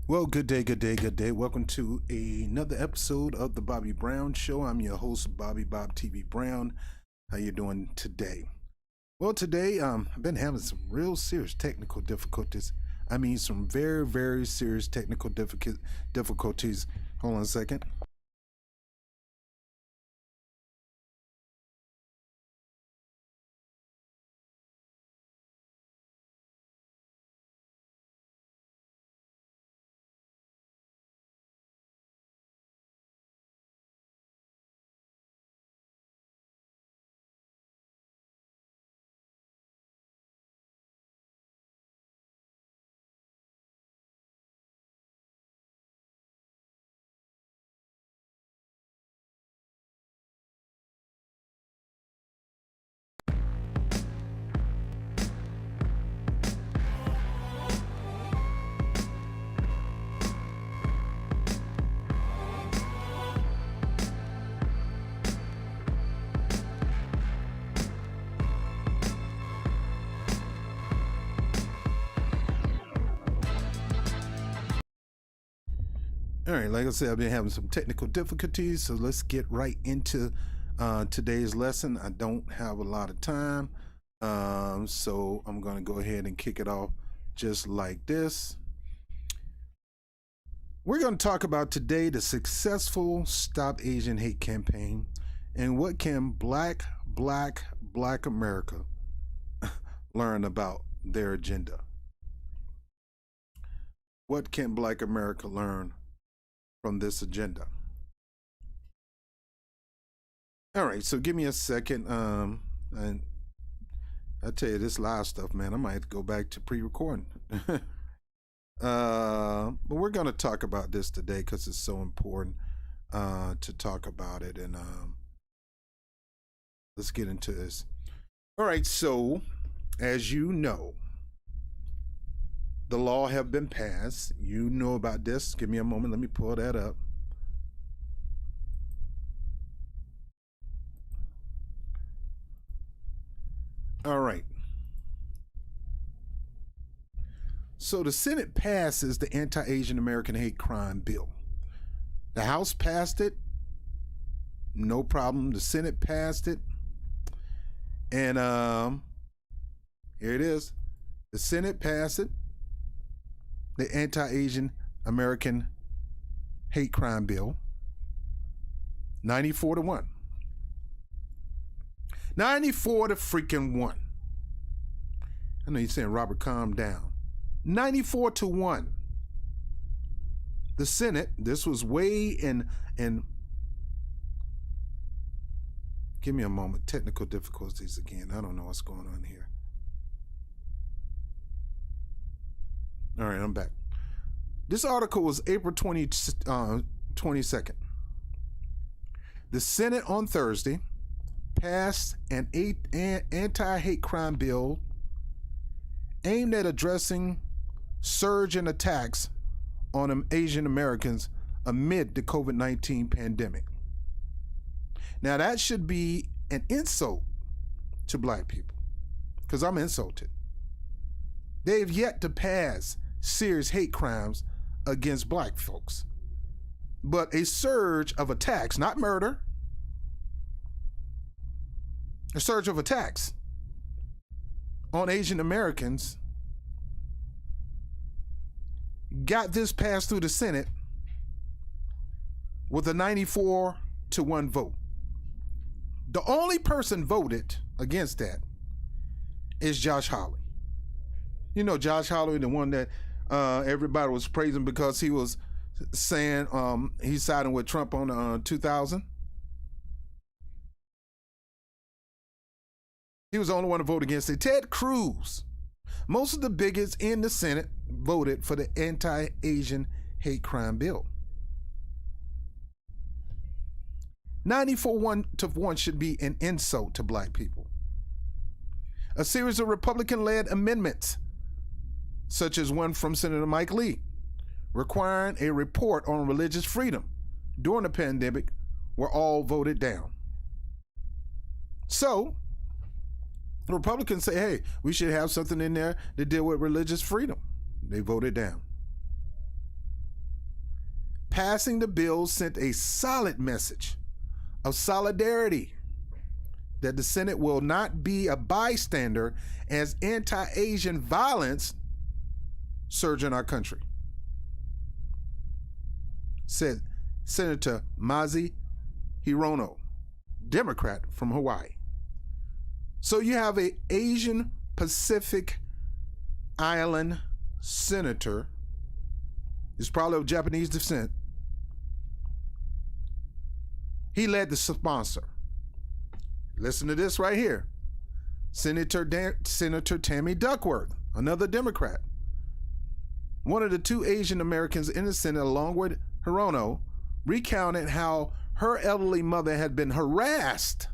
Well, good day, good day, good day. Welcome to another episode of the Bobby Brown Show. I'm your host, Bobby Bob TV Brown. How you doing today? Well, today I've been having some real serious technical difficulties. I mean, some very, very serious technical difficulties. Hold on a second. All right, like I said, I've been having some technical difficulties, so let's get right into today's lesson. I don't have a lot of time, so I'm going to go ahead and kick it off just like this. We're going to talk about today the successful Stop Asian Hate campaign and what can Black America learn about their agenda. What can Black America learn from this agenda? All right, so give me a second. And I tell you, this live stuff, man, I might have to go back to pre-recording. But we're going to talk about this today because it's so important to talk about it. And let's get into this. All right, so as you know, the law have been passed. You know about this. Give me a moment. Let me pull that up. All right. So the Senate passes the Anti-Asian American Hate Crime Bill. The House passed it. No problem. The Senate passed it. And here it is. The Senate passed it. The Anti-Asian American Hate Crime Bill, 94-1. 94 to freaking 1. I know you're saying, Robert, calm down. 94-1. The Senate, this was way in give me a moment. Technical difficulties again. I don't know what's going on here. All right, I'm back. This article was April 22nd. The Senate on Thursday passed an anti-hate crime bill aimed at addressing surge in attacks on Asian Americans amid the COVID-19 pandemic. Now, that should be an insult to Black people, because I'm insulted. They've yet to pass serious hate crimes against Black folks, but a surge of attacks, not murder, a surge of attacks on Asian Americans got this passed through the Senate with a 94-1 vote. The only person voted against that is Josh Hawley. You know Josh Hawley, the one that everybody was praising because he was saying he's siding with Trump on 2000. He was the only one to vote against it. Ted Cruz, most of the bigots in the Senate voted for the anti-Asian hate crime bill. 94-1 should be an insult to Black people. A series of Republican-led amendments, such as one from Senator Mike Lee, requiring a report on religious freedom during the pandemic, were all voted down. So the Republicans say, hey, we should have something in there to deal with religious freedom. They voted down. Passing the bill sent a solid message of solidarity that the Senate will not be a bystander as anti-Asian violence surge in our country, said Senator Mazi Hirono, Democrat from Hawaii. So you have an Asian Pacific Island senator, he's probably of Japanese descent. He led the sponsor. Listen to this right here. Senator Tammy Duckworth, another Democrat, one of the two Asian Americans in the Senate, along with Hirono, recounted how her elderly mother had been harassed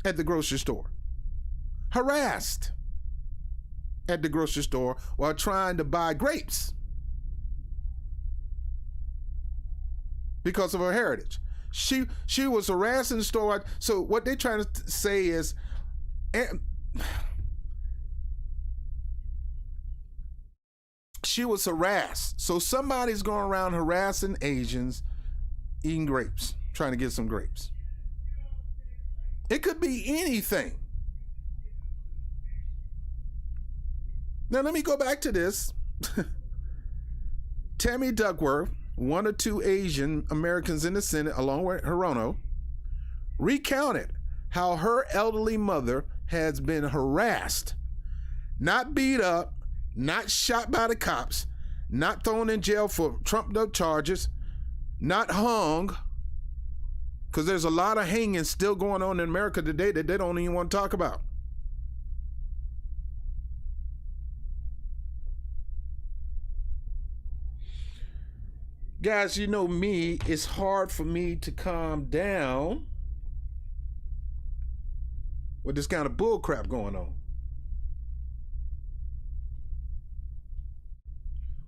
at the grocery store. Harassed at the grocery store while trying to buy grapes because of her heritage. She was harassed in the store. So what they're trying to say is, she was harassed. So somebody's going around harassing Asians eating grapes, trying to get some grapes. It could be anything. Now let me go back to this. Tammy Duckworth, one or two Asian Americans in the Senate, along with Hirono, recounted how her elderly mother has been harassed, not beat up, not shot by the cops, not thrown in jail for trumped up charges, not hung, because there's a lot of hanging still going on in America today that they don't even want to talk about. Guys, you know me, it's hard for me to calm down with this kind of bull crap going on.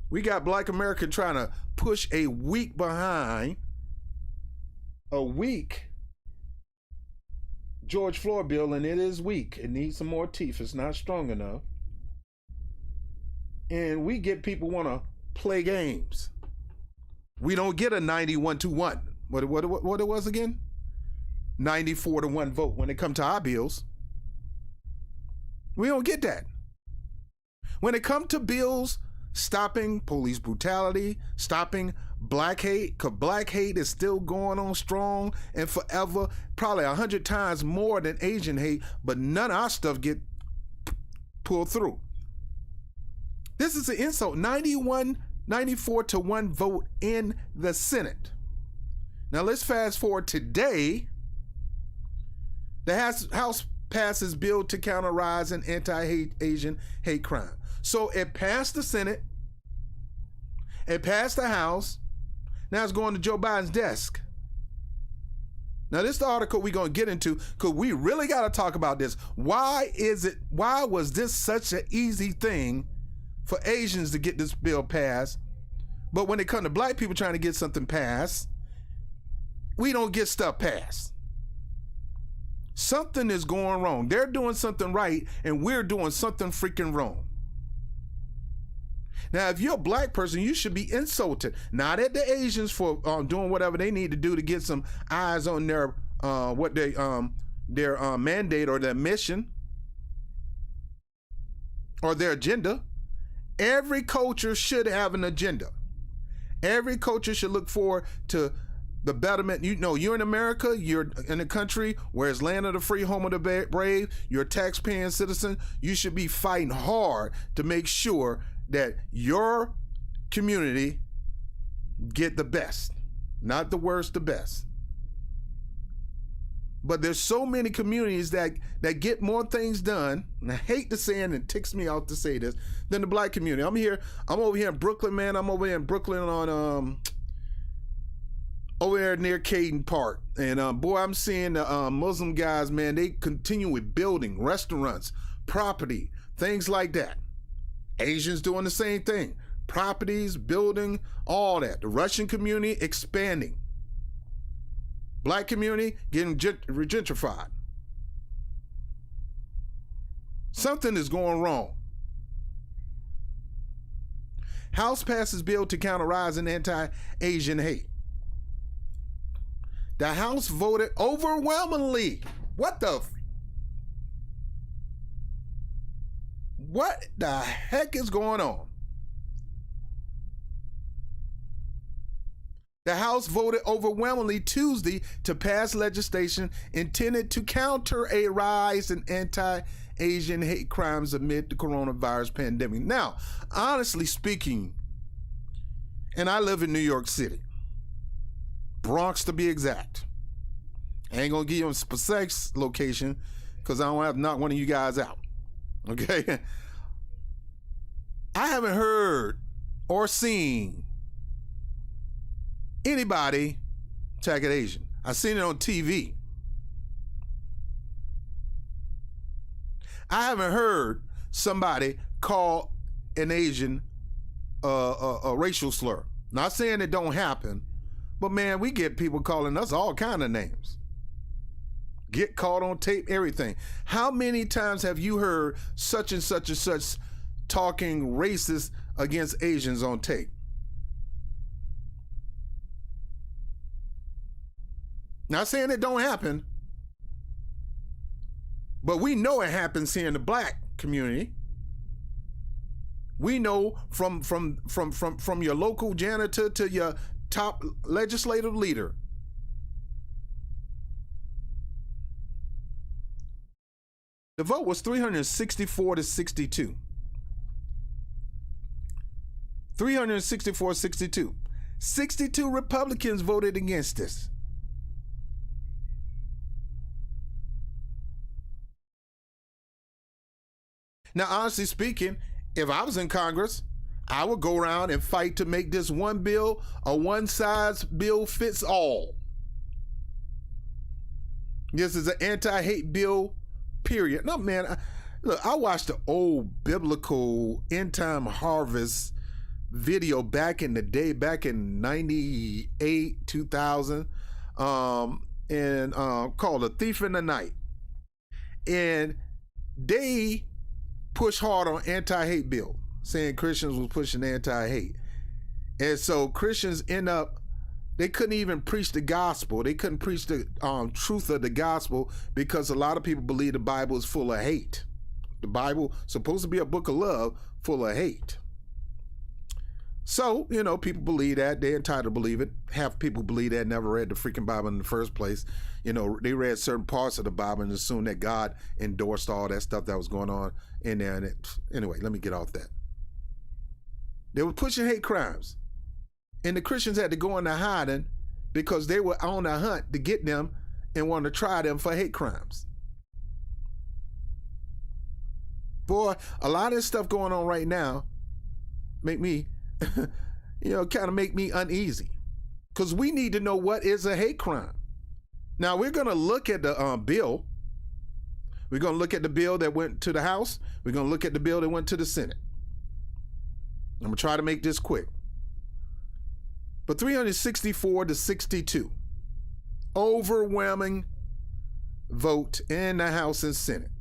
We got Black America trying to push a weak George Floyd bill, and it is weak. It needs some more teeth. It's not strong enough. And we get people want to play games. We don't get a 91-1. What it was again? 94-1 vote when it comes to our bills. We don't get that. When it comes to bills stopping police brutality, stopping black hate, because black hate is still going on strong and forever, probably 100 times more than Asian hate, but none of our stuff get pulled through. This is an insult. 94-1 vote in the Senate. Now let's fast forward today. The House passes bill to counter rise in anti-Asian hate crime. So it passed the Senate, it passed the House, now it's going to Joe Biden's desk. Now this is the article we're going to get into, because we really got to talk about this. Why was this such an easy thing for Asians to get this bill passed, but when it comes to black people trying to get something passed, we don't get stuff passed? Something is going wrong. They're doing something right, and we're doing something freaking wrong. Now, if you're a black person, you should be insulted, not at the Asians for doing whatever they need to do to get some eyes on their mandate or their mission or their agenda. Every culture should have an agenda. Every culture should look forward to the betterment. You know, you're in America, you're in a country where it's land of the free, home of the brave, you're a tax-paying citizen. You should be fighting hard to make sure that your community get the best, not the worst, the best. But there's so many communities that get more things done, and I hate to say it, and it ticks me off to say this, than the black community. I'm over here in Brooklyn, man. I'm over here in Brooklyn on over there near Caden Park. And boy, I'm seeing the Muslim guys, man, they continue with building restaurants, property, things like that. Asians doing the same thing. Properties, building, all that. The Russian community expanding. Black community getting gentrified. Something is going wrong. House passes bill to counter rise in anti-Asian hate. The House voted overwhelmingly. What the heck is going on? The House voted overwhelmingly Tuesday to pass legislation intended to counter a rise in anti-Asian hate crimes amid the coronavirus pandemic. Now, honestly speaking, and I live in New York City, Bronx to be exact. I ain't gonna give you a specific location because I don't have to knock one of you guys out. Okay? I haven't heard or seen anybody attack an Asian. I've seen it on TV. I haven't heard somebody call an Asian a racial slur. Not saying it don't happen, but man, we get people calling us all kind of names. Get caught on tape, everything. How many times have you heard such and such and such talking racist against Asians on tape? Not saying it don't happen, but we know it happens here in the black community. We know from your local janitor to your top legislative leader. The vote was 364 to 62. 364-62. 62 Republicans voted against this. Now, honestly speaking, if I was in Congress, I would go around and fight to make this one bill a one-size bill fits all. This is an anti-hate bill, period. No, man, look, I watched the old biblical end time harvest video back in the day, back in 98, 2000, called A Thief in the Night. And they push hard on anti-hate bill, saying Christians was pushing anti-hate. And so Christians end up, they couldn't even preach the gospel. They couldn't preach the truth of the gospel because a lot of people believe the Bible is full of hate. The Bible supposed to be a book of love, full of hate. So, you know, people believe that. They're entitled to believe it. Half people believe that never read the freaking Bible in the first place. You know, they read certain parts of the Bible and assumed that God endorsed all that stuff that was going on in there. And anyway, let me get off that. They were pushing hate crimes. And the Christians had to go into hiding because they were on a hunt to get them and wanted to try them for hate crimes. Boy, a lot of this stuff going on right now make me, kind of make me uneasy. Because we need to know what is a hate crime. Now, we're going to look at the bill. We're going to look at the bill that went to the House. We're going to look at the bill that went to the Senate. I'm going to try to make this quick. But 364 to 62, overwhelming vote in the House and Senate.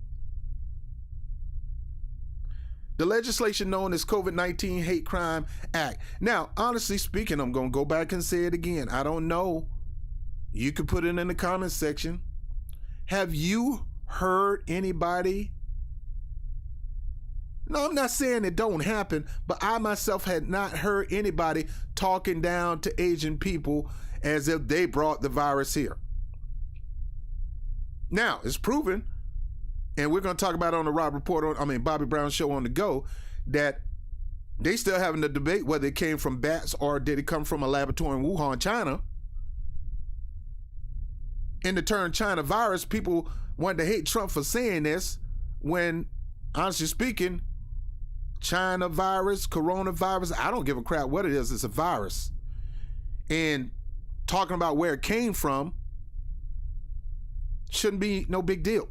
The legislation known as COVID-19 Hate Crime Act. Now, honestly speaking, I'm going to go back and say it again. I don't know. You could put it in the comment section. Have you heard anybody? No, I'm not saying it don't happen, but I myself had not heard anybody talking down to Asian people as if they brought the virus here. Now, it's proven, and we're going to talk about it on the Bobby Brown Show on the Go, that they still having the debate whether it came from bats or did it come from a laboratory in Wuhan, China. In the term China virus, people wanted to hate Trump for saying this when, honestly speaking, China virus, coronavirus, I don't give a crap what it is. It's a virus. And talking about where it came from shouldn't be no big deal.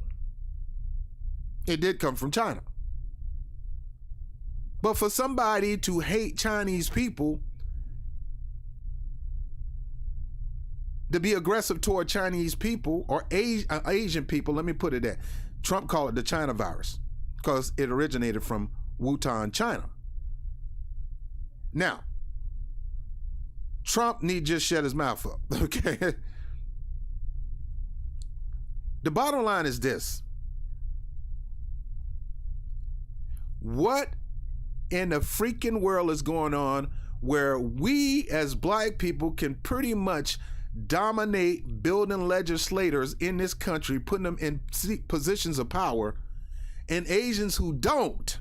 It did come from China. But for somebody to hate Chinese people to be aggressive toward Chinese people or Asian people. Let me put it that. Trump called it the China virus because it originated from Wuhan, China. Now, Trump need just shut his mouth up, okay? The bottom line is this. What in the freaking world is going on where we as black people can pretty much dominate building legislators in this country, putting them in positions of power, and Asians who don't,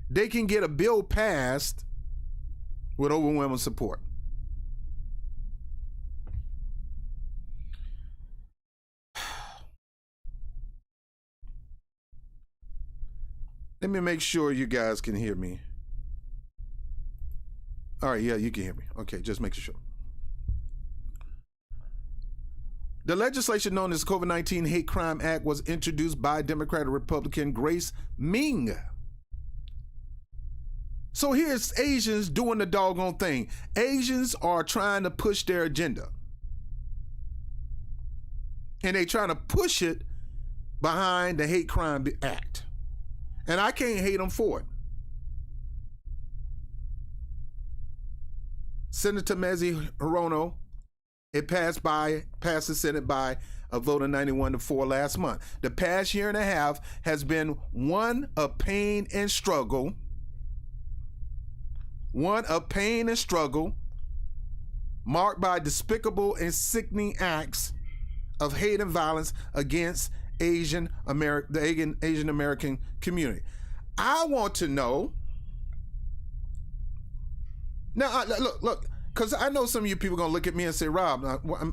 they can get a bill passed with overwhelming support. Let me make sure you guys can hear me. All right, yeah, you can hear me. Okay, just making sure. The legislation known as the COVID-19 Hate Crime Act was introduced by Democrat and Republican Grace Ming. So here's Asians doing the doggone thing. Asians are trying to push their agenda. And they trying to push it behind the Hate Crime Act. And I can't hate them for it. Senator Mazie Hirono, it passed the Senate by a vote of 91-4 last month. The past year and a half has been one of pain and struggle. One of pain and struggle, marked by despicable and sickening acts of hate and violence against the Asian American community. I want to know. Now, look, because I know some of you people are going to look at me and say, Rob,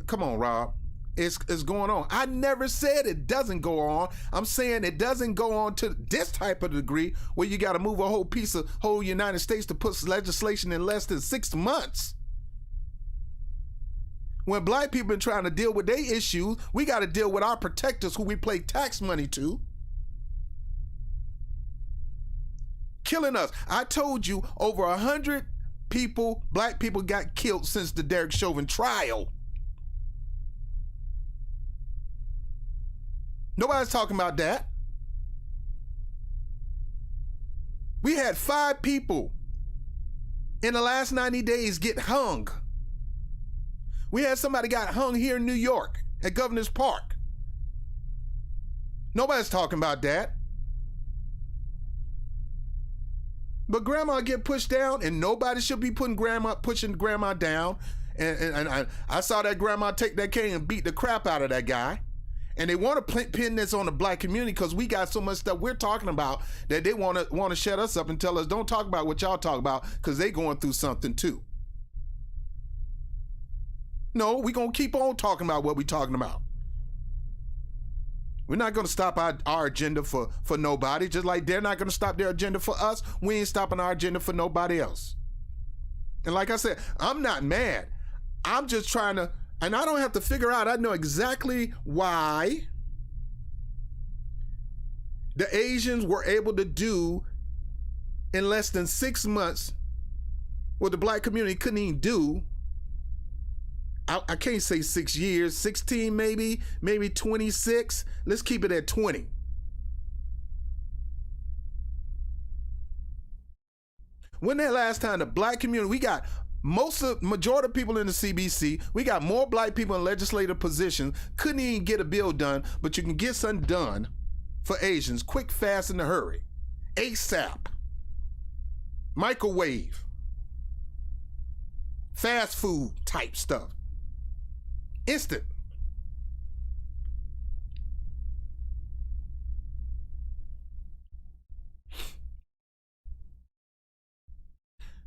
come on, Rob. It's going on. I never said it doesn't go on. I'm saying it doesn't go on to this type of degree where you got to move a whole United States to put legislation in less than 6 months. When black people been trying to deal with their issues, we got to deal with our protectors who we pay tax money to. Killing us. I told you over 100 people, black people, got killed since the Derek Chauvin trial. Nobody's talking about that. We had 5 people in the last 90 days get hung. We had somebody got hung here in New York at Governor's Park. Nobody's talking about that. But grandma get pushed down, and nobody should be pushing grandma down. And I saw that grandma take that cane and beat the crap out of that guy. And they want to pin this on the black community because we got so much stuff we're talking about that they want to shut us up and tell us, don't talk about what y'all talk about because they going through something too. No, we're going to keep on talking about what we're talking about. We're not going to stop our agenda for nobody, just like they're not going to stop their agenda for us. We ain't stopping our agenda for nobody else. And like I said, I'm not mad. I'm just trying to, and I don't have to figure out, I know exactly why the Asians were able to do in less than 6 months what the black community couldn't even do. I can't say 6 years, 16 maybe 26. Let's keep it at 20. When that last time the black community, we got majority of people in the CBC, we got more black people in legislative positions, couldn't even get a bill done, but you can get something done for Asians, quick, fast, in a hurry. ASAP. Microwave. Fast food type stuff. Instant.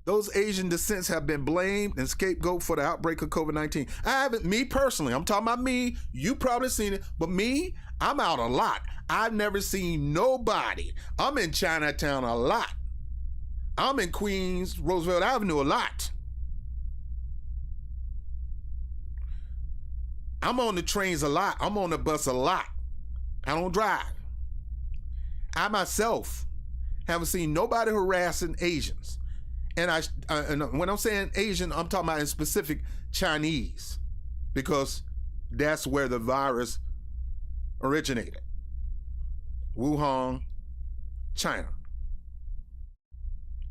Those Asian descents have been blamed and scapegoat for the outbreak of COVID-19. I haven't, me personally, I'm talking about me, you probably seen it, but me, I'm out a lot. I've never seen nobody. I'm in Chinatown a lot. I'm in Queens, Roosevelt Avenue a lot. I'm on the trains a lot. I'm on the bus a lot. I don't drive. I myself haven't seen nobody harassing Asians. And when I'm saying Asian, I'm talking about in specific Chinese. because that's where the virus originated. Wuhan, China.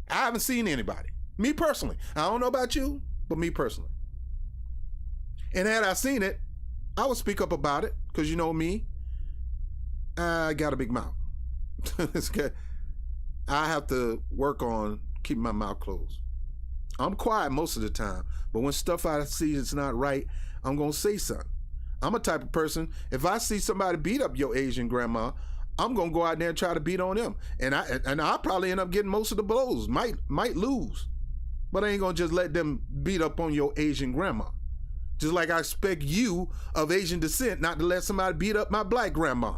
I haven't seen anybody. Me personally. I don't know about you, but me personally. And had I seen it, I would speak up about it, because you know me, I got a big mouth. I have to work on keeping my mouth closed. I'm quiet most of the time, but when stuff I see is not right, I'm going to say something. I'm a type of person, if I see somebody beat up your Asian grandma, I'm going to go out there and try to beat on them. And I'll probably end up getting most of the blows, might lose. But I ain't going to just let them beat up on your Asian grandma. Just like I expect you of Asian descent not to let somebody beat up my black grandma.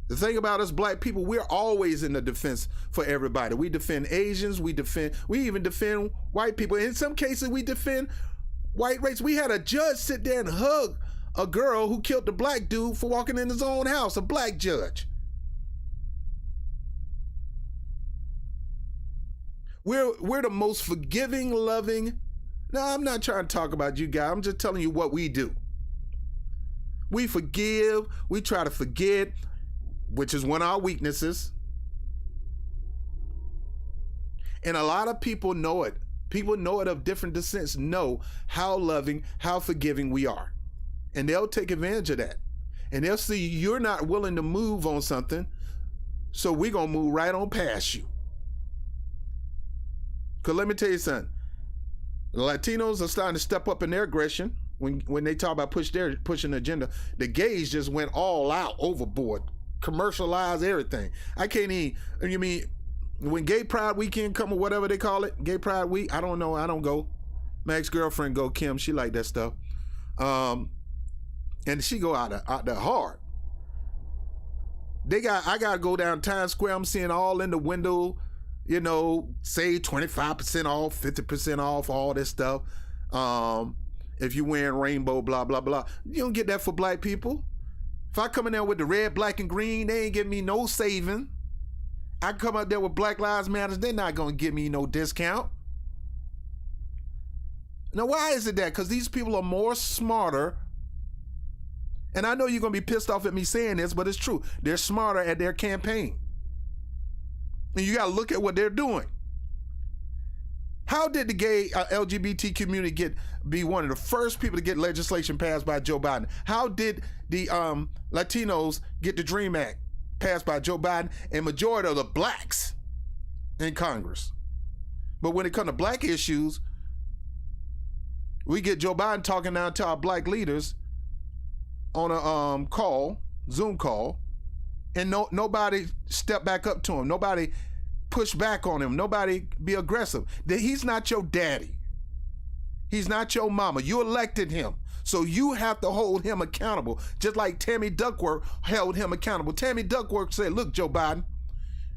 The thing about us black people, we're always in the defense for everybody. We defend Asians, we even defend white people. In some cases, we defend white race. We had a judge sit there and hug a girl who killed the black dude for walking in his own house, a black judge. We're the most forgiving, loving. Now, I'm not trying to talk about you guys. I'm just telling you what we do. We forgive. We try to forget, which is one of our weaknesses. And a lot of people know it. People know it of different descents, know how loving, how forgiving we are. And they'll take advantage of that. And they'll see you're not willing to move on something, so we're going to move right on past you. Because let me tell you something. The Latinos are starting to step up in their aggression when they talk about pushing the agenda. The gays just went all out, overboard, commercialized everything. I can't even, you mean, when Gay Pride Weekend come or whatever they call it, Gay Pride Week, I don't know, I don't go. My ex-girlfriend go, Kim, she like that stuff. And she go out there hard. I gotta go down Times Square, I'm seeing all in the window, you know, say 25% off, 50% off, all this stuff. If you're wearing rainbow, blah, blah, blah. You don't get that for black people. If I come in there with the red, black, and green, they ain't giving me no saving. I come out there with Black Lives Matter, they're not going to give me no discount. Now, why is it that? Because these people are more smarter. And I know you're going to be pissed off at me saying this, but it's true. They're smarter at their campaign. And you got to look at what they're doing. How did the gay LGBT community be one of the first people to get legislation passed by Joe Biden? How did the Latinos get the DREAM Act passed by Joe Biden and majority of the blacks in Congress? But when it comes to black issues, we get Joe Biden talking now to our black leaders on a Zoom call, and nobody step back up to him. Nobody push back on him. Nobody be aggressive. He's not your daddy. He's not your mama. You elected him. So you have to hold him accountable, just like Tammy Duckworth held him accountable. Tammy Duckworth said, look, Joe Biden,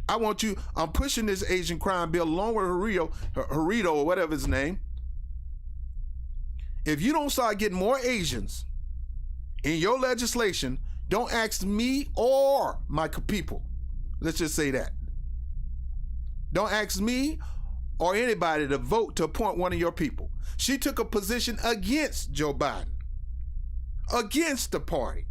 I'm pushing this Asian crime bill along with Harito or whatever his name. If you don't start getting more Asians in your legislation, don't ask me or my people. Let's just say that. Don't ask me or anybody to vote to appoint one of your people. She took a position against Joe Biden, against the party,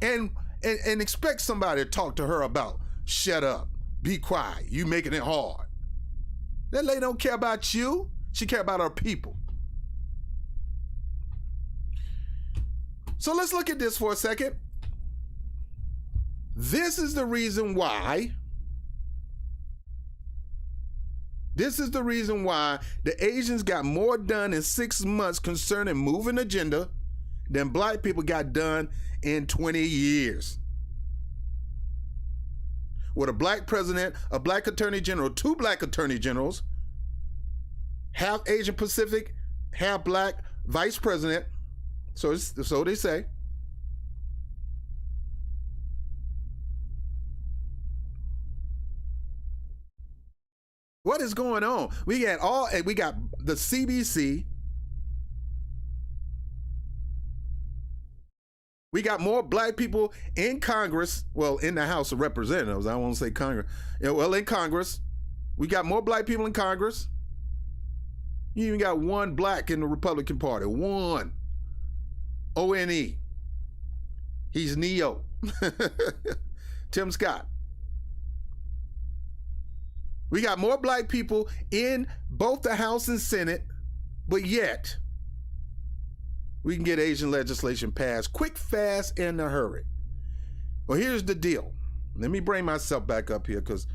and expect somebody to talk to her about, shut up, be quiet, you making it hard. That lady don't care about you. She care about her people. So let's look at this for a second. This is the reason why the Asians got more done in 6 months concerning moving agenda than black people got done in 20 years. With a black president, a black attorney general, 2 black attorney generals, half Asian Pacific, half black vice president, so they say. What is going on? We got the CBC. We got more black people in Congress, well, in the House of Representatives. I won't say Congress. Yeah, well, in Congress. We got more black people in Congress. You even got one black in the Republican Party. One. O-N-E. He's Neo. Tim Scott. We got more black people in both the House and Senate, but yet we can get Asian legislation passed quick, fast, and in a hurry. Well, here's the deal. Let me bring myself back up here because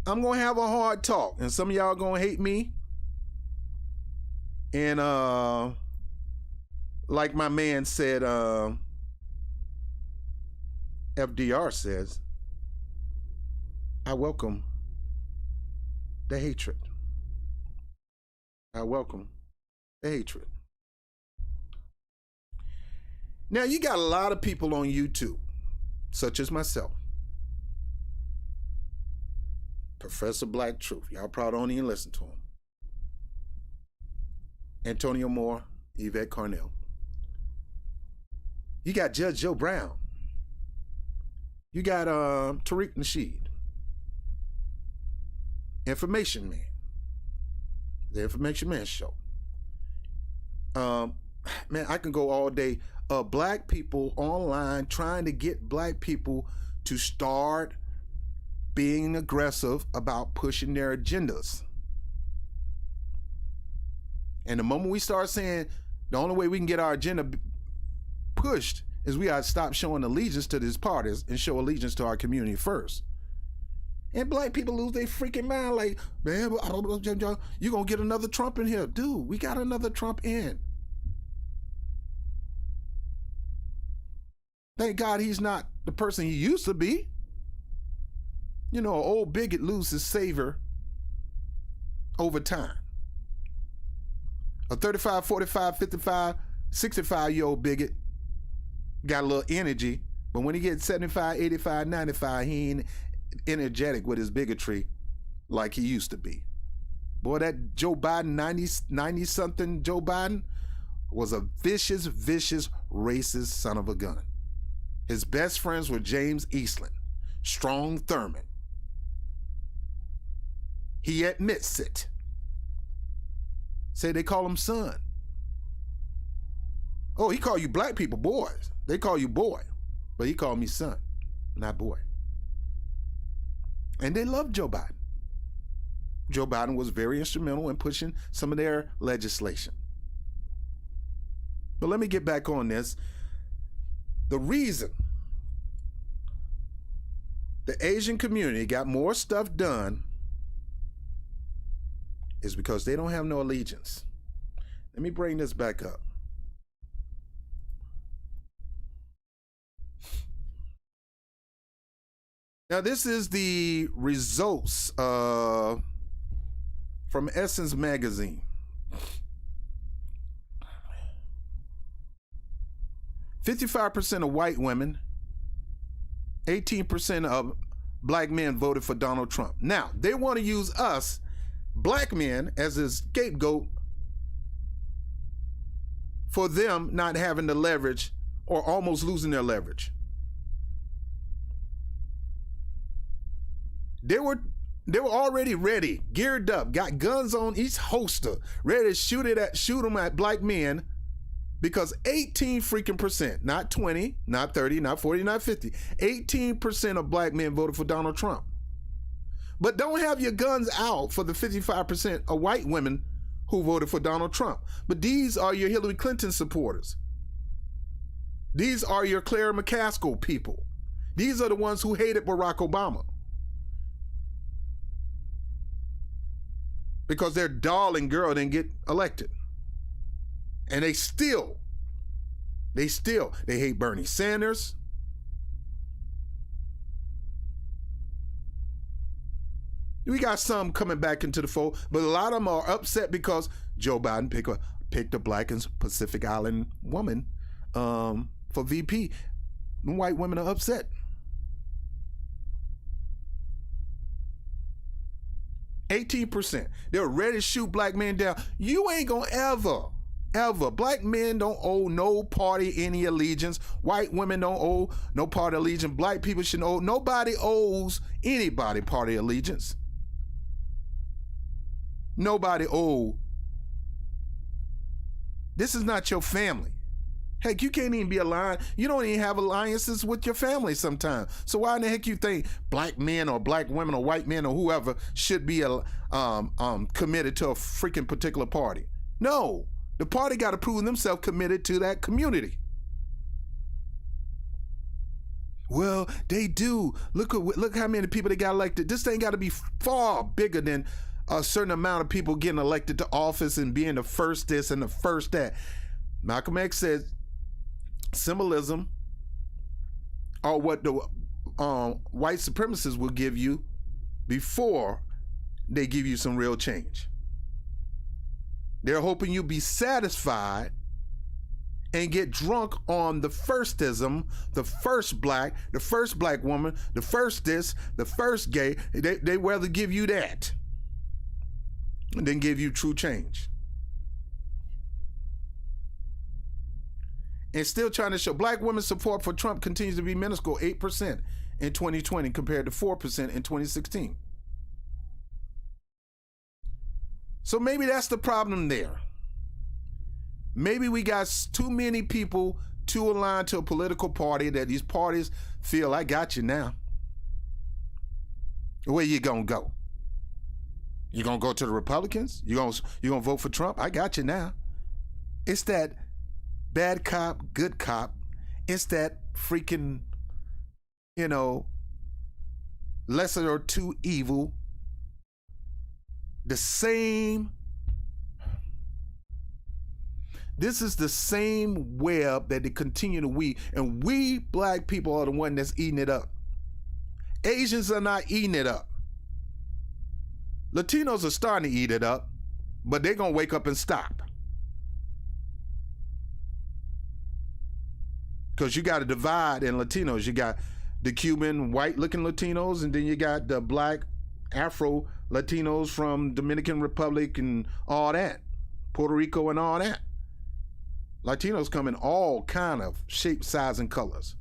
I'm going to have a hard talk, and some of y'all going to hate me. And like my man said, FDR says, I welcome the hatred. I welcome the hatred. Now, you got a lot of people on YouTube, such as myself. Professor Black Truth. Y'all probably don't even listen to him. Antonio Moore, Yvette Carnell. You got Judge Joe Brown. You got Tariq Nasheed. Information Man. The Information Man Show. Man, I can go all day. Black people online trying to get black people to start being aggressive about pushing their agendas. And the moment we start saying the only way we can get our agenda pushed is we gotta stop showing allegiance to these parties and show allegiance to our community first. And black people lose their freaking mind like, man, you gonna get another Trump in here. Dude, we got another Trump in. Thank God he's not the person he used to be. You know, an old bigot loses savor over time. A 35, 45, 55, 65-year-old bigot got a little energy, but when he gets 75, 85, 95, he ain't energetic with his bigotry like he used to be. Boy, that Joe Biden, 90-something Joe Biden, was a vicious, racist son of a gun. His best friends were James Eastland, Strong Thurmond. He admits it. Say they call him son. Oh, he call you black people boys. They call you boy, but he called me son, not boy. And they loved Joe Biden. Joe Biden was very instrumental in pushing some of their legislation. But let me get back on this. The reason the Asian community got more stuff done is because they don't have no allegiance. Let me bring this back up. Now, this is the results from Essence Magazine. 55% of white women, 18% of black men voted for Donald Trump. Now, they want to use us, black men, as a scapegoat for them not having the leverage or almost losing their leverage. They were already ready, geared up, got guns on each holster, ready to shoot them at black men, because 18 freaking percent, not 20, not 30, not 40, not 50, 18% of black men voted for Donald Trump. But don't have your guns out for the 55% of white women who voted for Donald Trump. But these are your Hillary Clinton supporters. These are your Claire McCaskill people. These are the ones who hated Barack Obama, because their darling girl didn't get elected. And they hate Bernie Sanders. We got some coming back into the fold, but a lot of them are upset because Joe Biden picked a black and Pacific Island woman for VP. The white women are upset. %. They're ready to shoot black men down. You ain't gonna ever. Black men don't owe no party any allegiance. White women don't owe no party allegiance. Black people shouldn't owe. Nobody owes anybody party allegiance. Nobody owe This is not your family. Heck, you can't even be aligned. You don't even have alliances with your family sometimes. So why in the heck you think black men or black women or white men or whoever should be committed to a freaking particular party? No, the party got to prove themselves committed to that community. Well, they do. Look how many people they got elected. This thing got to be far bigger than a certain amount of people getting elected to office and being the first this and the first that. Malcolm X said symbolism, or what the white supremacists will give you before they give you some real change. They're hoping you be satisfied and get drunk on the firstism, the first black woman, the first this, the first gay. They rather give you that than give you true change. And still trying to show black women's support for Trump continues to be minuscule, 8% in 2020 compared to 4% in 2016. So maybe that's the problem there. Maybe we got too many people too aligned to a political party that these parties feel, I got you now. Where you gonna go? You gonna go to the Republicans? You gonna vote for Trump? I got you now. It's that bad cop, good cop. It's that freaking, lesser or two evil. The same. This is the same web that they continue to weave. And we black people are the one that's eating it up. Asians are not eating it up. Latinos are starting to eat it up, but they're going to wake up and stop. Because you got a divide in Latinos. You got the Cuban white-looking Latinos, and then you got the black Afro Latinos from Dominican Republic and all that, Puerto Rico and all that. Latinos come in all kind of shape, size, and colors.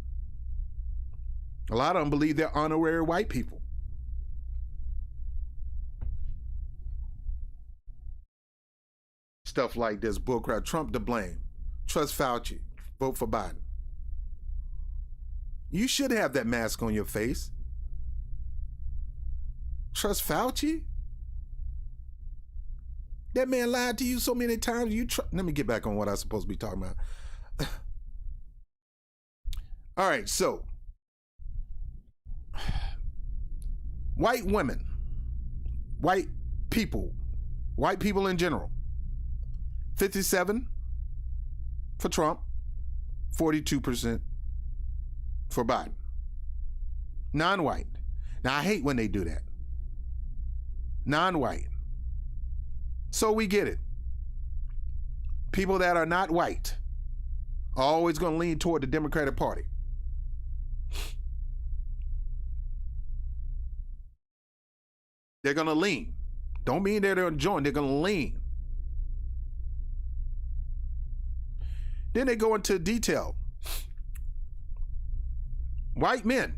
A lot of them believe they're honorary white people. Stuff like this, bullcrap. Trump to blame. Trust Fauci. Vote for Biden. You should have that mask on your face. Trust Fauci? That man lied to you so many times. Let me get back on what I'm supposed to be talking about. All right, so white women, white people in general, 57 for Trump, 42% for Biden. Non-white. Now, I hate when they do that. Non-white. So we get it. People that are not white are always going to lean toward the Democratic Party. They're going to lean. Don't mean they're going to join. They're going to lean. Then they go into detail. White men,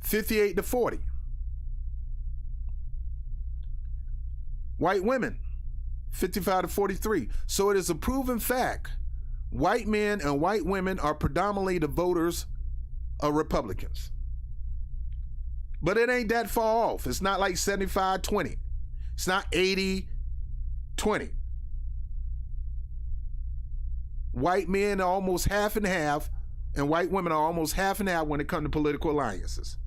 58 to 40. White women, 55 to 43. So it is a proven fact. White men and white women are predominantly the voters of Republicans. But it ain't that far off. It's not like 75-20. It's not 80-20. White men are almost half and half, and white women are almost half and half when it comes to political alliances.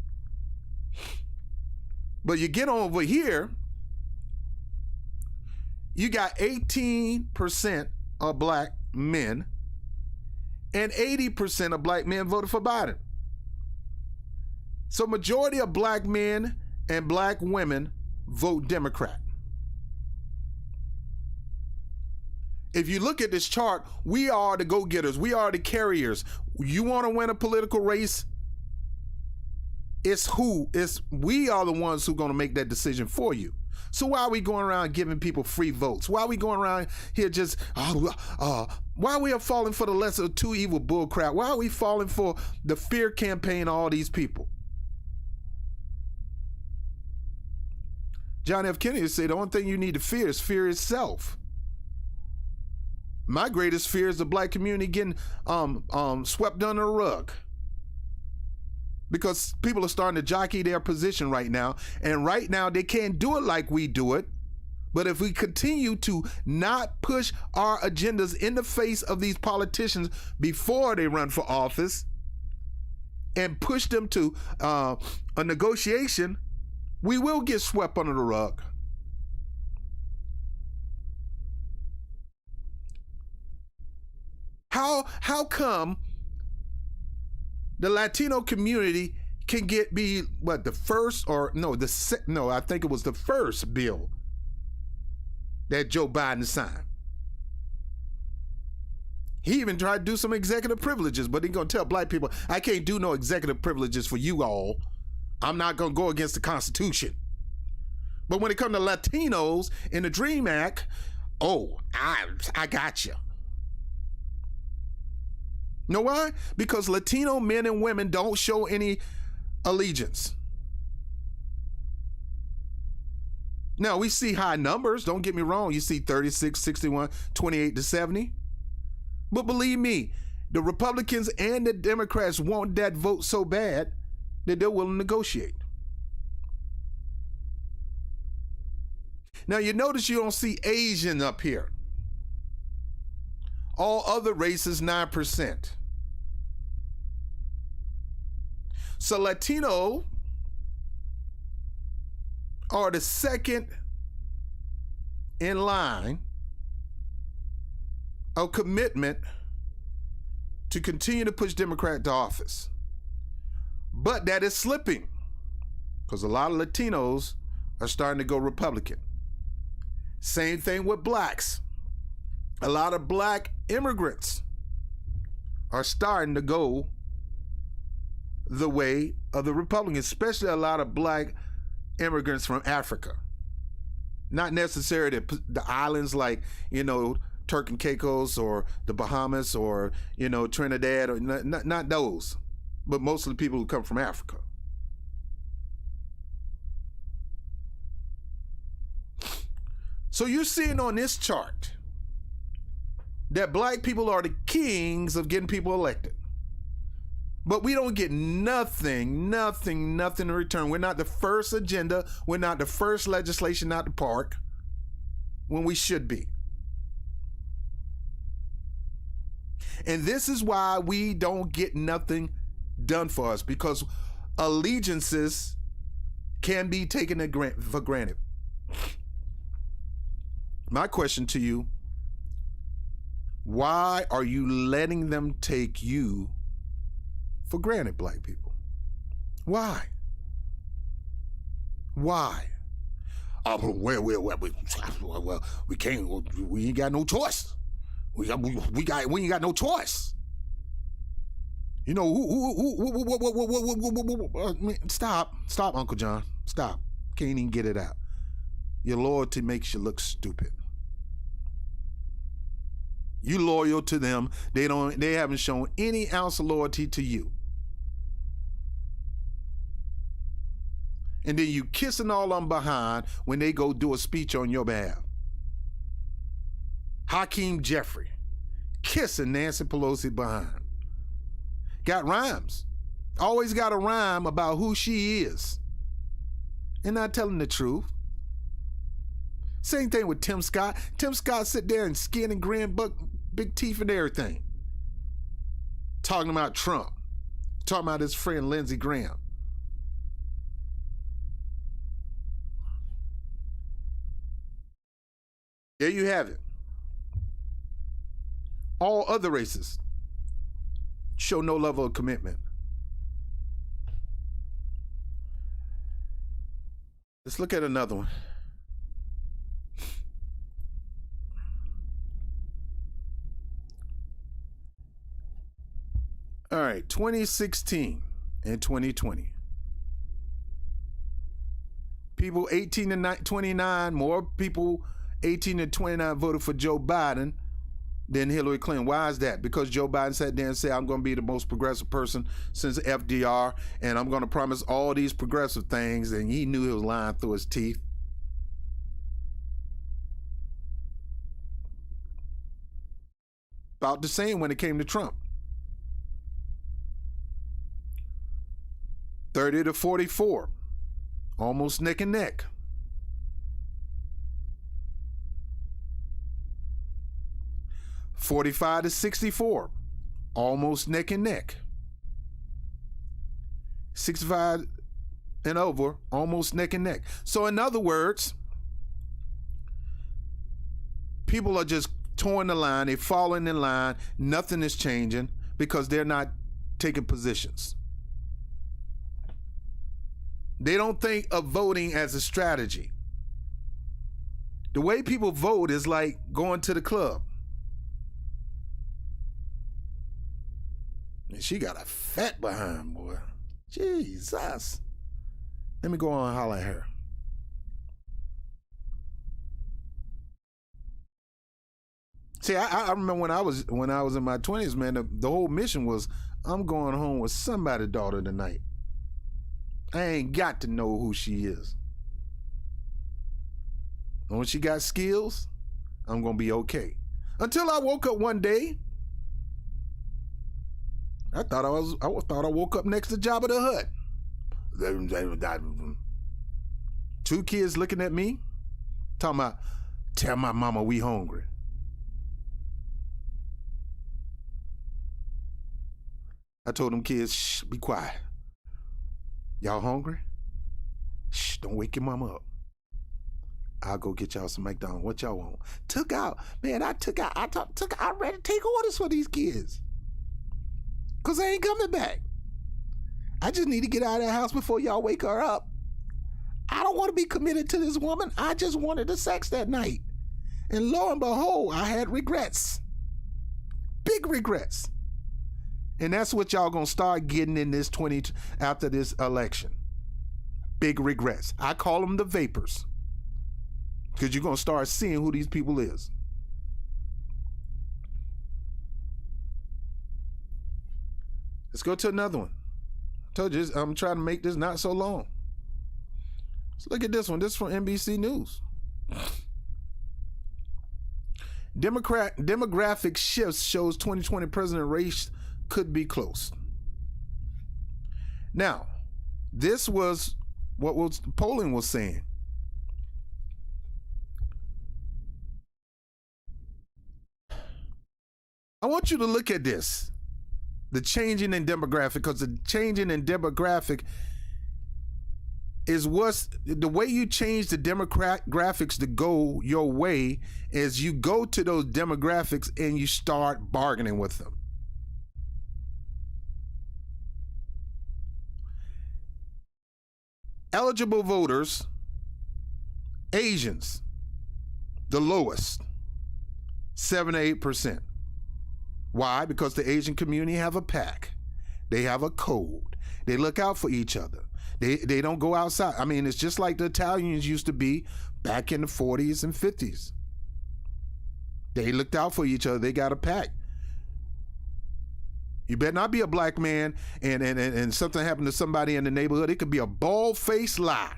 But you get over here, you got 18% of black men and 80% of black men voted for Biden. So majority of black men and black women vote Democrat. If you look at this chart, we are the go-getters. We are the carriers. You want to win a political race? We are the ones who are going to make that decision for you. So why are we going around giving people free votes? Why are we going around here just, why are we falling for the lesser of two evil bull crap? Why are we falling for the fear campaign of all these people? John F. Kennedy said the only thing you need to fear is fear itself. My greatest fear is the black community getting swept under the rug, because people are starting to jockey their position right now, and right now they can't do it like we do it. But if we continue to not push our agendas in the face of these politicians before they run for office and push them to a negotiation, we will get swept under the rug. How come the Latino community can be the first, or no, I think it was the first bill that Joe Biden signed? He even tried to do some executive privileges, but he's going to tell black people, I can't do no executive privileges for you all. I'm not going to go against the Constitution. But when it comes to Latinos in the DREAM Act, I got you. Know why? Because Latino men and women don't show any allegiance. Now, we see high numbers, don't get me wrong. You see 36, 61, 28 to 70. But believe me, the Republicans and the Democrats want that vote so bad that they're willing to negotiate. Now, you notice you don't see Asian up here. All other races, 9%. So Latino are the second in line of commitment to continue to push Democrat to office. But that is slipping, because a lot of Latinos are starting to go Republican. Same thing with blacks. A lot of black immigrants are starting to go the way of the Republicans, especially a lot of black immigrants from Africa. Not necessarily the islands like, Turk and Caicos or the Bahamas or, Trinidad, or not those, but mostly people who come from Africa. So you're seeing on this chart that black people are the kings of getting people elected. But we don't get nothing in return. We're not the first agenda. We're not the first legislation out the park when we should be. And this is why we don't get nothing done for us, because allegiances can be taken for granted. My question to you, why are you letting them take you for granted, black people? Why? Why? Well, we can't. We ain't got no choice. We ain't got no choice. Stop, Uncle John. Stop. Can't even get it out. Your loyalty makes you look stupid. You loyal to them. They haven't shown any ounce of loyalty to you. And then you kissing all of them behind when they go do a speech on your behalf. Hakeem Jeffrey kissing Nancy Pelosi behind. Got rhymes. Always got a rhyme about who she is. And not telling the truth. Same thing with Tim Scott. Tim Scott sit there and skin and grin, big teeth and everything. Talking about Trump. Talking about his friend Lindsey Graham. There you have it. All other races show no level of commitment. Let's look at another one. All right, 2016 and 2020. People 18 to 29, more people 18 to 29 voted for Joe Biden than Hillary Clinton. Why is that? Because Joe Biden sat there and said, I'm going to be the most progressive person since FDR, and I'm going to promise all these progressive things, and he knew he was lying through his teeth. About the same when it came to Trump. 30 to 44, almost neck and neck. 45 to 64, almost neck and neck. 65 and over, almost neck and neck. So in other words, people are just towing the line, they're falling in line, nothing is changing because they're not taking positions. They don't think of voting as a strategy. The way people vote is like going to the club. And she got a fat behind, boy. Jesus. Let me go on and holler at her. See, I remember when I was in my 20s, man, the whole mission was I'm going home with somebody's daughter tonight. I ain't got to know who she is. And when she got skills, I'm going to be okay. Until I woke up one day, I thought I woke up next to Jabba the Hutt. 2 kids looking at me, talking about, tell my mama we hungry. I told them kids, shh, be quiet. Y'all hungry? Shh, don't wake your mama up. I'll go get y'all some McDonald's. What y'all want? I'm ready to take orders for these kids. Because they ain't coming back. I just need to get out of the house before y'all wake her up. I don't want to be committed to this woman. I just wanted the sex that night. And lo and behold, I had regrets. Big regrets. And that's what y'all gonna start getting in this after this election. Big regrets. I call them the vapors. Because you're gonna start seeing who these people is. Let's go to another one. I told you I'm trying to make this not so long. Let's look at this one. This is from NBC News. Demographic shifts shows 2020 president race could be close. Now, this was what polling was saying. I want you to look at this. The changing in demographic, because the changing in demographic is the way you change the demographics to go your way is you go to those demographics and you start bargaining with them. Eligible voters, Asians, the lowest, 7 to 8%. Why? Because the Asian community have a pack. They have a code. They look out for each other. They don't go outside. I mean, it's just like the Italians used to be back in the 40s and 50s. They looked out for each other. They got a pack. You better not be a black man and something happened to somebody in the neighborhood. It could be a bald-faced lie.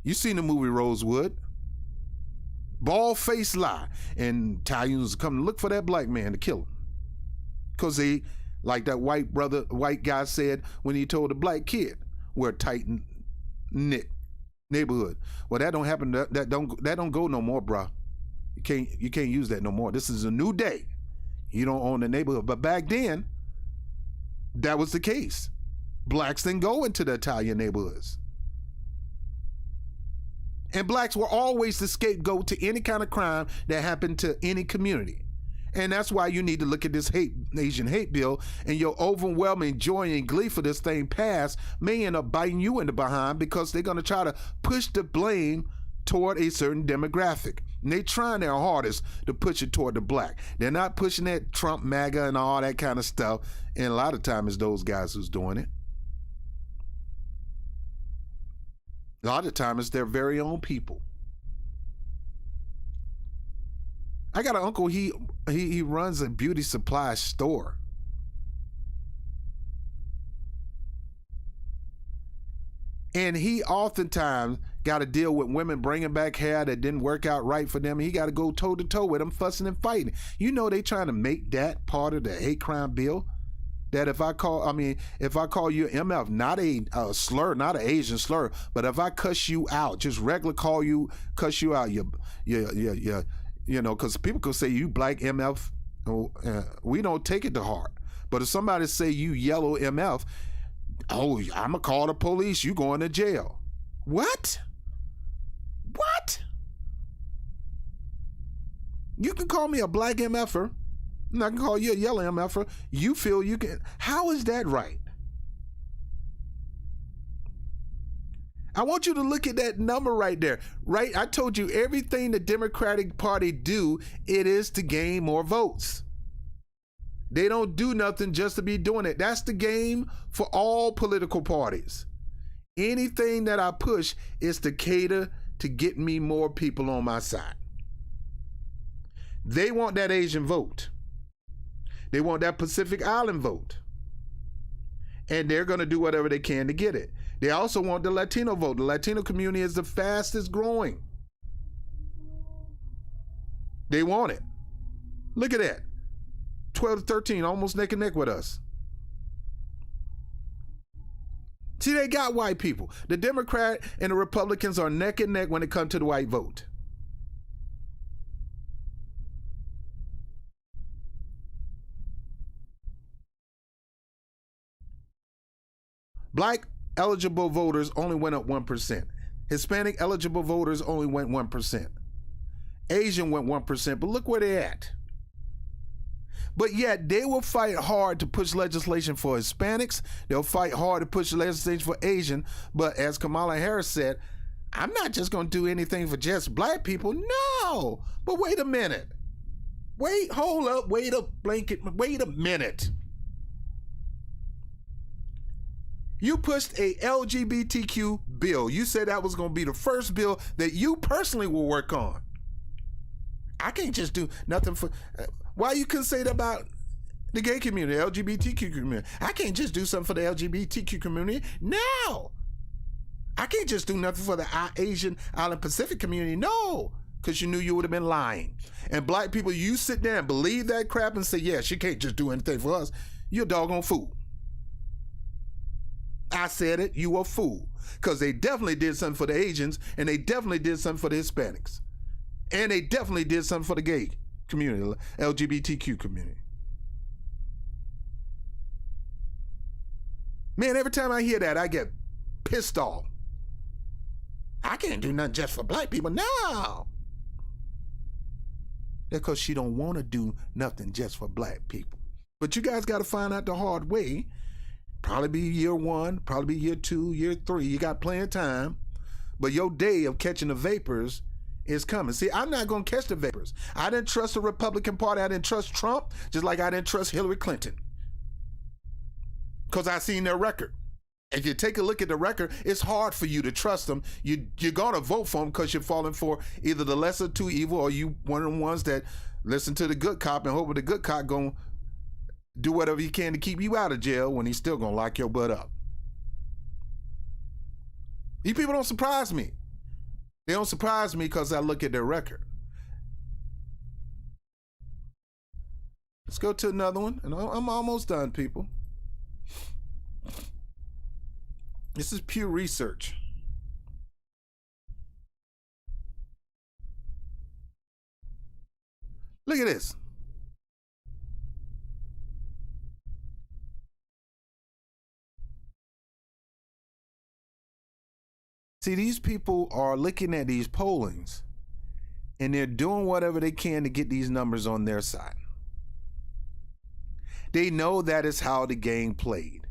You seen the movie Rosewood. Bald-faced lie. And Italians come to look for that black man to kill him. Because they, like that white guy said when he told a black kid, we're a tight-knit neighborhood. Well, that don't happen. That don't go no more, bro. You can't use that no more. This is a new day. You don't own the neighborhood. But back then, that was the case. Blacks didn't go into the Italian neighborhoods. And blacks were always the scapegoat to any kind of crime that happened to any community. And that's why you need to look at this Asian hate bill, and your overwhelming joy and glee for this thing passed may end up biting you in the behind, because they're going to try to push the blame toward a certain demographic. And they're trying their hardest to push it toward the black. They're not pushing that Trump, MAGA, and all that kind of stuff. And a lot of times it's those guys who's doing it. A lot of times it's their very own people. I got an uncle, he runs a beauty supply store. And he oftentimes got to deal with women bringing back hair that didn't work out right for them. He got to go toe to toe with them, fussing and fighting. You know they trying to make that part of the hate crime bill. That if I call you MF, not a slur, not an Asian slur, but if I cuss you out, just regular cuss you out, because people could say you black MF, we don't take it to heart. But if somebody say you yellow MF, oh, I'm gonna call the police, you going to jail. What? You can call me a black MFer. And I can call you a yellow MFer. You feel you can. How is that right? I want you to look at that number right there. Right? I told you everything the Democratic Party do, it is to gain more votes. They don't do nothing just to be doing it. That's the game for all political parties. Anything that I push is to cater to get me more people on my side. They want that Asian vote. They want that Pacific Island vote. And they're going to do whatever they can to get it. They also want the Latino vote. The Latino community is the fastest growing. They want it. Look at that. 12 to 13, almost neck and neck with us. See, they got white people. The Democrat and the Republicans are neck and neck when it comes to the white vote. Black eligible voters only went up 1%. Hispanic eligible voters only went 1%. Asian went 1%, but look where they're at. But yet they will fight hard to push legislation for Hispanics. They'll fight hard to push legislation for Asian. But as Kamala Harris said, I'm not just going to do anything for just black people. No. But wait a minute. Hold up, wait a minute. You pushed a LGBTQ bill. You said that was going to be the first bill that you personally will work on. I can't just do nothing for... Why you couldn't say that about the gay community, LGBTQ community? I can't just do something for the LGBTQ community. No. I can't just do nothing for the Asian Island Pacific community. No. Because you knew you would have been lying. And black people, you sit there and believe that crap and say, yeah, she can't just do anything for us. You're a doggone fool. I said it, you a fool. Because they definitely did something for the Asians, and they definitely did something for the Hispanics. And they definitely did something for the gay community, LGBTQ community. Man, every time I hear that, I get pissed off. I can't do nothing just for black people. No. Because she don't want to do nothing just for black people. But you guys got to find out the hard way. Probably be year 1, probably be year 2, year 3. You got plenty of time. But your day of catching the vapors is coming. See, I'm not going to catch the vapors. I didn't trust the Republican Party. I didn't trust Trump, just like I didn't trust Hillary Clinton. Because I seen their record. If you take a look at the record, it's hard for you to trust them. You're going to vote for them because you're falling for either the lesser two evil, or you one of the ones that listen to the good cop and hope the good cop going to do whatever he can to keep you out of jail when he's still going to lock your butt up. These people don't surprise me. They don't surprise me because I look at their record. Let's go to another one. And I'm almost done, people. This is Pew Research. Look at this. See, these people are looking at these pollings and they're doing whatever they can to get these numbers on their side. They know that is how the game played.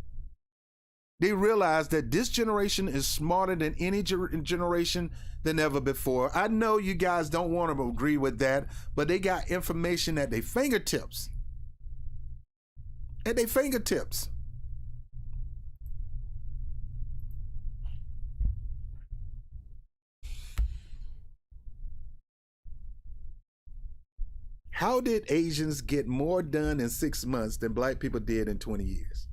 They realize that this generation is smarter than any generation than ever before. I know you guys don't want to agree with that, but they got information at their fingertips. At their fingertips. How did Asians get more done in 6 months than black people did in 20 years?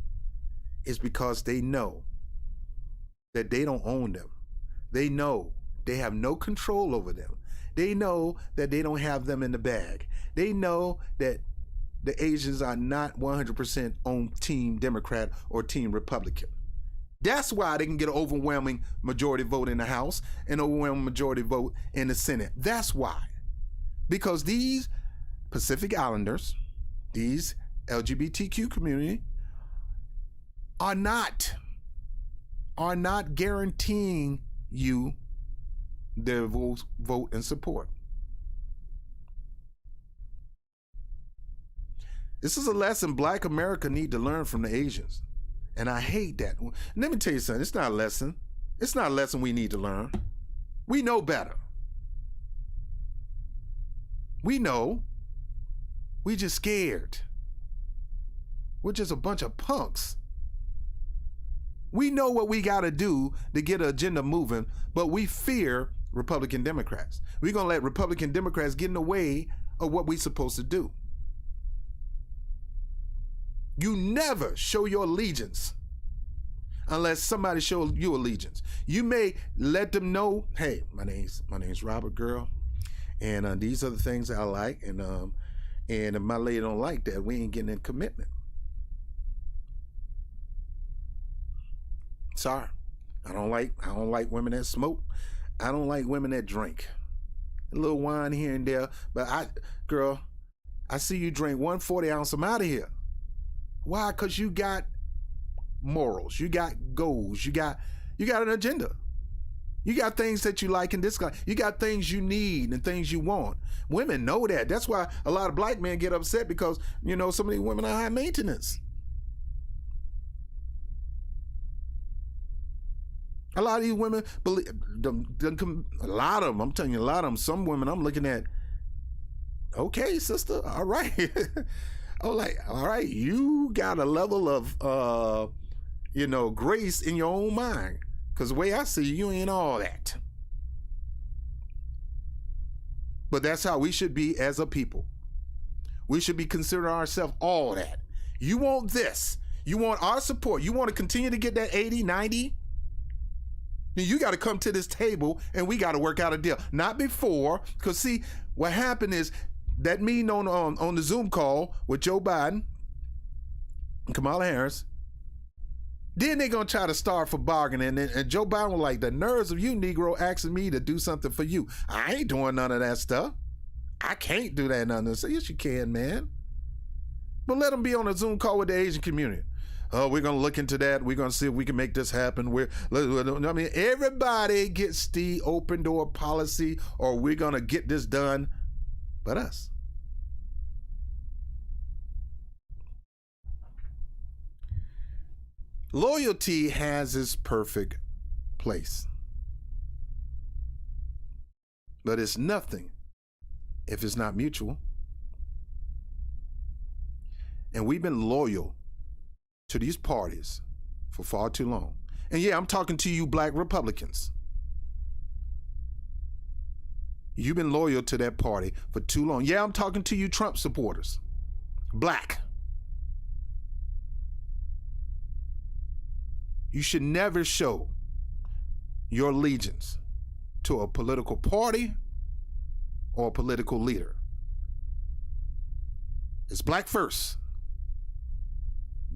It's because they know that they don't own them. They know they have no control over them. They know that they don't have them in the bag. They know that the Asians are not 100% on Team Democrat or Team Republican. That's why they can get an overwhelming majority vote in the House and an overwhelming majority vote in the Senate. That's why. Because these Pacific Islanders, these LGBTQ community, are not guaranteeing you their vote and support. This is a lesson Black America need to learn from the Asians. And I hate that. Let me tell you something. It's not a lesson. It's not a lesson we need to learn. We know better. We know. We just scared. We're just a bunch of punks. We know what we got to do to get an agenda moving, but we fear Republican Democrats. We're going to let Republican Democrats get in the way of what we're supposed to do. You never show your allegiance unless somebody shows you allegiance. You may let them know, hey, my name's Robert, girl, and these are the things I like, and if my lady don't like that, we ain't getting in commitment. Sorry, I don't like women that smoke. I don't like women that drink. A little wine here and there, but I see you drink 140 ounce. I'm out of here. Why? Because you got morals, you got goals, you got an agenda. You got things that you like and dislike. You got things you need and things you want. Women know that. That's why a lot of Black men get upset because, some of these women are high maintenance. A lot of these women believe, a lot of them, I'm telling you, a lot of them, some women I'm looking at, okay, sister, all right. I'm like, all right, you got a level of, grace in your own mind. Because the way I see you, you ain't all that. But that's how we should be as a people. We should be considering ourselves all that. You want this. You want our support. You want to continue to get that 80, 90? Then you got to come to this table and we got to work out a deal. Not before, because see, what happened is that meeting on the Zoom call with Joe Biden and Kamala Harris, then they're going to try to start for bargaining. And Joe Biden was like, the nerves of you, Negro, asking me to do something for you. I ain't doing none of that stuff. I can't do that. None of that. So yes, you can, man. But let them be on a Zoom call with the Asian community. Oh, we're going to look into that. We're going to see if we can make this happen. Everybody gets the open door policy, or we're going to get this done, but us. Loyalty has its perfect place. But it's nothing if it's not mutual. And we've been loyal to these parties for far too long. And yeah, I'm talking to you Black Republicans. You've been loyal to that party for too long. Yeah, I'm talking to you Trump supporters. Black. You should never show your allegiance to a political party or a political leader. It's black first.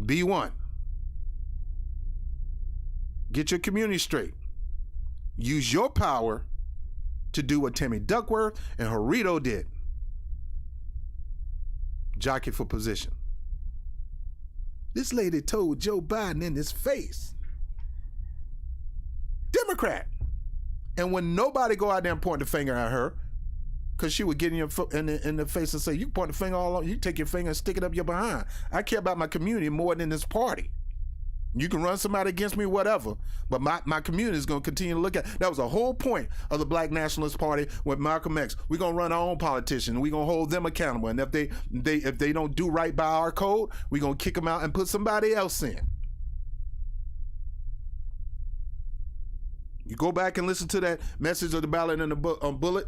Be one. Get your community straight. Use your power to do what Tammy Duckworth and Harito did. Jockey for position. This lady told Joe Biden in his face, Democrat. And when nobody go out there and point the finger at her, because she would get in the face and say, you point the finger all over, you take your finger and stick it up your behind. I care about my community more than this party. You can run somebody against me, whatever, but my community is going to continue to look at. That was the whole point of the Black Nationalist Party with Malcolm X. We're going to run our own politicians. We're going to hold them accountable. And if they don't do right by our code, we're going to kick them out and put somebody else in. You go back and listen to that message of the ballot and the bullet.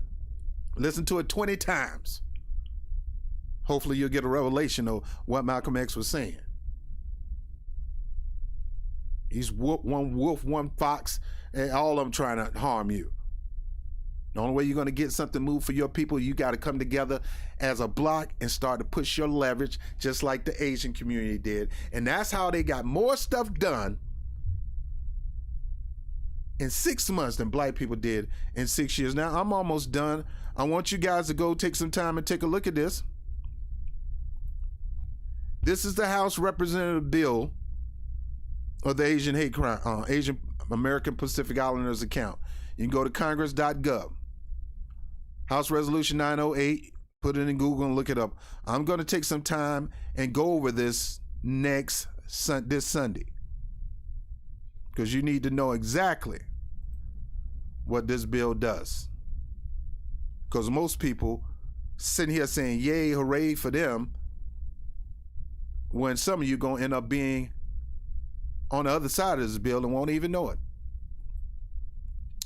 Listen to it 20 times. Hopefully you'll get a revelation of what Malcolm X was saying. He's one wolf, one fox, and all of them trying to harm you. The only way you're going to get something moved for your people, you got to come together as a block and start to push your leverage, just like the Asian community did. And that's how they got more stuff done in 6 months than black people did in 6 years. Now, I'm almost done. I want you guys to go take some time and take a look at this. This is the House Representative Bill of the Asian hate crime, Asian American Pacific Islanders account. You can go to congress.gov. House Resolution 908, put it in Google and look it up. I'm going to take some time and go over this this Sunday, because you need to know exactly what this bill does. Because most people sitting here saying, yay, hooray for them, when some of you are going to end up being on the other side of this bill and won't even know it.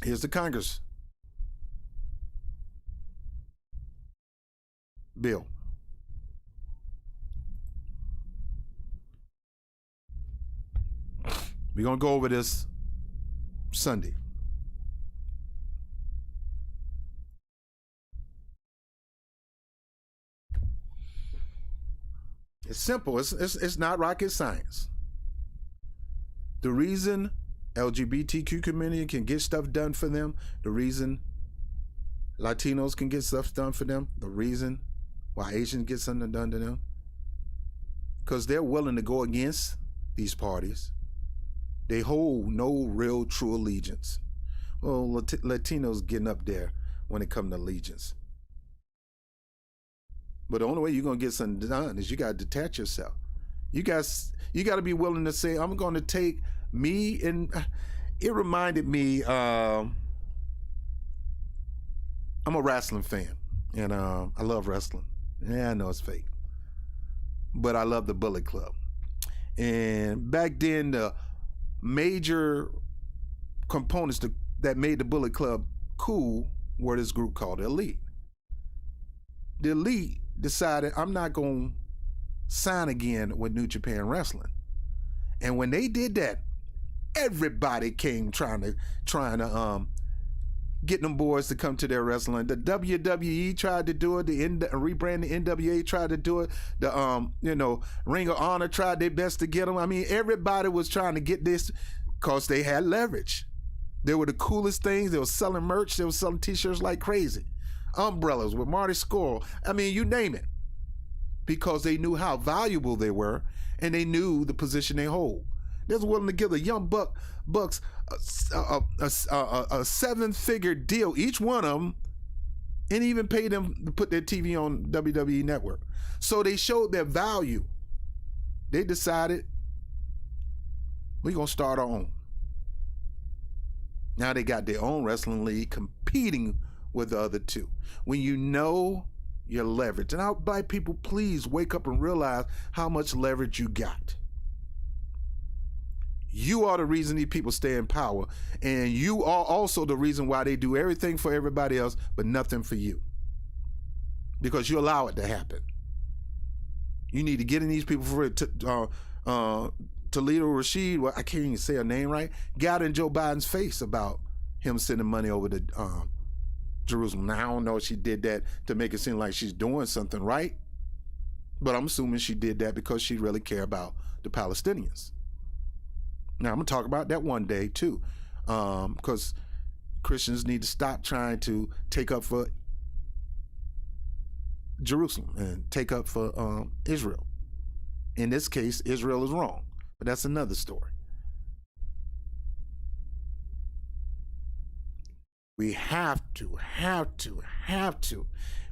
Here's the Congress bill. We're going to go over this Sunday. It's simple. It's not rocket science. The reason LGBTQ community can get stuff done for them, the reason Latinos can get stuff done for them, the reason why Asians get something done to them, because they're willing to go against these parties. They hold no real true allegiance. Well, Latinos getting up there when it comes to allegiance. But the only way you're going to get something done is you got to detach yourself. You got to be willing to say, I'm going to take me, and it reminded me, I'm a wrestling fan, and I love wrestling. Yeah, I know it's fake, but I love the Bullet Club. And back then, the major components that made the Bullet Club cool were this group called the Elite. The Elite decided, I'm not going to sign again with New Japan Wrestling. And when they did that, everybody came trying to get them boys to come to their wrestling. The WWE tried to do it. The rebrand, the NWA tried to do it. The Ring of Honor tried their best to get them. I mean, everybody was trying to get this because they had leverage. They were the coolest things. They were selling merch. They were selling T-shirts like crazy. Umbrellas with Marty Scurll. I mean, you name it. Because they knew how valuable they were, and they knew the position they hold. They was willing to give the young bucks a seven-figure deal, each one of them, and even pay them to put their TV on WWE Network. So they showed their value. They decided, we're going to start our own. Now they got their own wrestling league competing with the other two. When you know your leverage, and black people, please wake up and realize how much leverage you got. You are the reason these people stay in power, and you are also the reason why they do everything for everybody else but nothing for you, because you allow it to happen. You need to get in these people for it. Toledo Rashid, well, I can't even say her name right, got in Joe Biden's face about him sending money over to Jerusalem. Now, I don't know if she did that to make it seem like she's doing something right, but I'm assuming she did that because she really cared about the Palestinians. Now, I'm going to talk about that one day, too, because Christians need to stop trying to take up for Jerusalem and take up for Israel. In this case, Israel is wrong, but that's another story. We have to.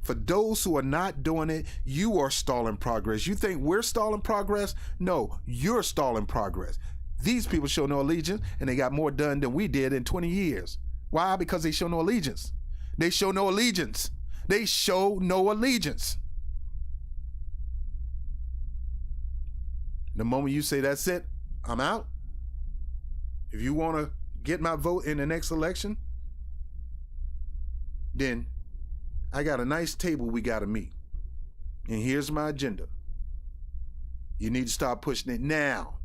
For those who are not doing it, you are stalling progress. You think we're stalling progress? No, you're stalling progress. These people show no allegiance, and they got more done than we did in 20 years. Why? Because they show no allegiance. They show no allegiance. They show no allegiance. The moment you say, that's it, I'm out. If you want to get my vote in the next election, then I got a nice table we got to meet. And here's my agenda. You need to start pushing it now.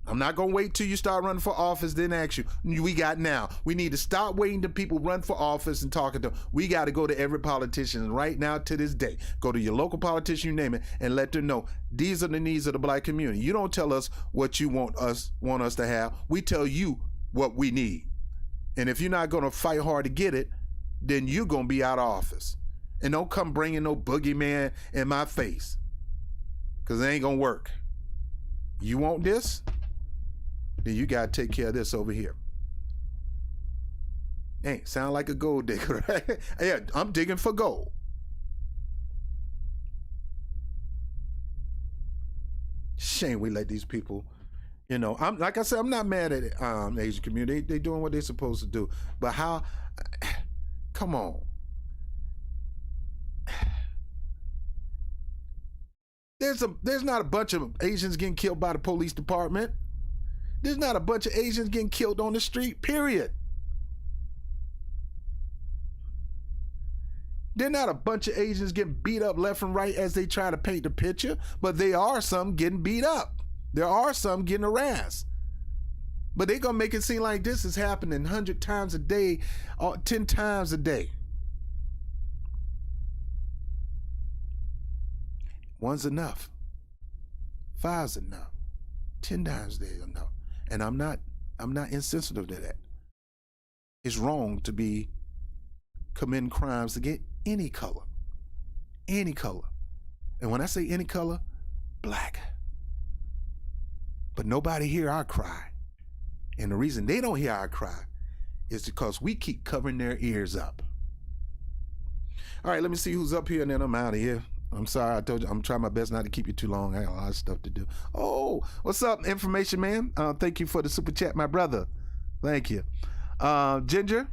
I'm not going to wait till you start running for office, then ask you. We got now. We need to stop waiting till people run for office and talking to them. We got to go to every politician right now to this day. Go to your local politician, you name it, and let them know these are the needs of the black community. You don't tell us what you want us to have. We tell you what we need. And if you're not going to fight hard to get it, then you're going to be out of office. And don't come bringing no boogeyman in my face, because it ain't going to work. You want this? Then you got to take care of this over here. Hey, sound like a gold digger, right? Yeah, I'm digging for gold. Shame we let these people, I'm like I said, I'm not mad at the Asian community. They doing what they're supposed to do. But how, come on. There's not a bunch of Asians getting killed by the police department. There's not a bunch of Asians getting killed on the street, period. There's not a bunch of Asians getting beat up left and right as they try to paint the picture, but there are some getting beat up. There are some getting harassed. But they're going to make it seem like this is happening 100 times a day, or 10 times a day. One's enough. 5's enough. 10 times a day is enough. And I'm not insensitive to that. It's wrong to be committing crimes to get any color. Any color. And when I say any color, black. But nobody hear our cry. And the reason they don't hear our cry is because we keep covering their ears up. All right, let me see who's up here and then I'm out of here. I'm sorry, I told you, I'm trying my best not to keep you too long. I got a lot of stuff to do. Oh, what's up, Information Man? Thank you for the super chat, my brother. Thank you. Ginger.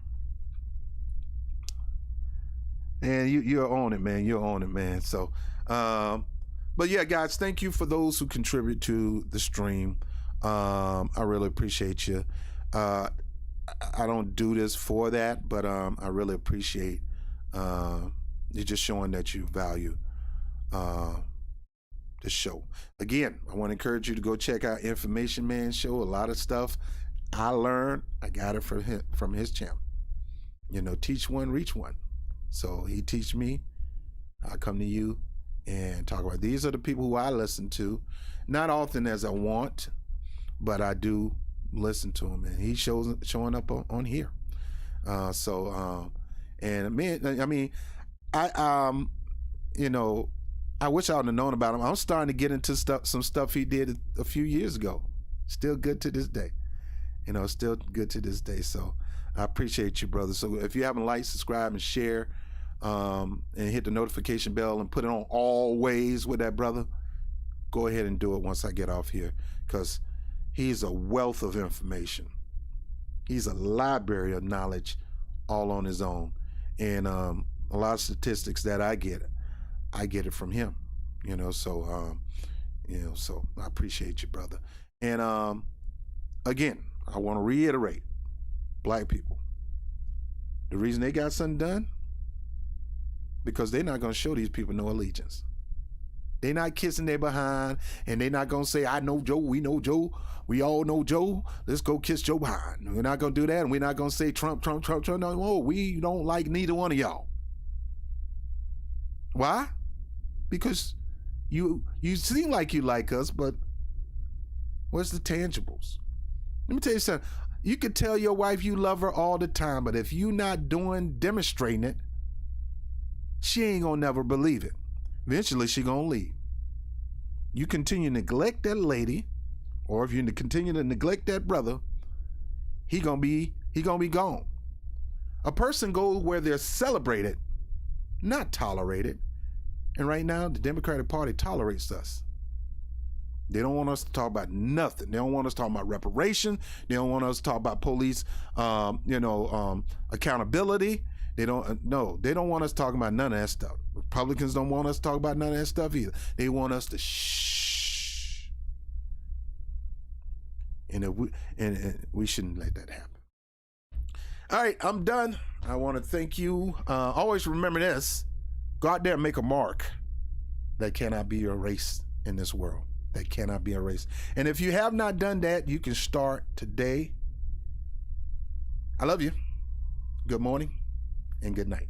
And you're on it, man. You're on it, man. So, but yeah, guys, thank you for those who contribute to the stream. I really appreciate you. I don't do this for that, but I really appreciate you just showing that you value the show. Again, I want to encourage you to go check out Information Man show. A lot of stuff I learned, I got it from his channel. Teach one, reach one. So he teach me, I come to you and talk about, these are the people who I listen to, not often as I want, but I do listen to him, and he's showing up on here. And man, I mean, I wish I would have known about him. I'm starting to get into some stuff he did a few years ago. Still good to this day. Still good to this day. So I appreciate you, brother. So if you haven't liked, subscribe, and share, and hit the notification bell and put it on always with that brother, go ahead and do it once I get off here, because he's a wealth of information. He's a library of knowledge all on his own. And a lot of statistics that I get it from him, so I appreciate you, brother. And again, I want to reiterate, black people, the reason they got something done, because they're not going to show these people no allegiance. They're not kissing their behind, and they're not going to say, I know Joe, we know Joe, we all know Joe, let's go kiss Joe behind. We're not going to do that, and we're not going to say Trump, Trump, Trump, Trump. No, we don't like neither one of y'all. Why? Because you seem like you like us, but where's the tangibles? Let me tell you something. You could tell your wife you love her all the time, but if you not demonstrating it, she ain't gonna never believe it. Eventually she gonna leave. You continue to neglect that lady, or if you continue to neglect that brother, he gonna be gone. A person goes where they're celebrated, not tolerated. And right now, the Democratic Party tolerates us. They don't want us to talk about nothing. They don't want us talking about reparation. They don't want us to talk about police, accountability. They don't want us talking about none of that stuff. Republicans don't want us to talk about none of that stuff either. They want us to shh. And we shouldn't let that happen. All right, I'm done. I want to thank you. Always remember this. Go out there and make a mark that cannot be erased in this world. that cannot be erased. And if you have not done that, you can start today. I love you. Good morning and good night.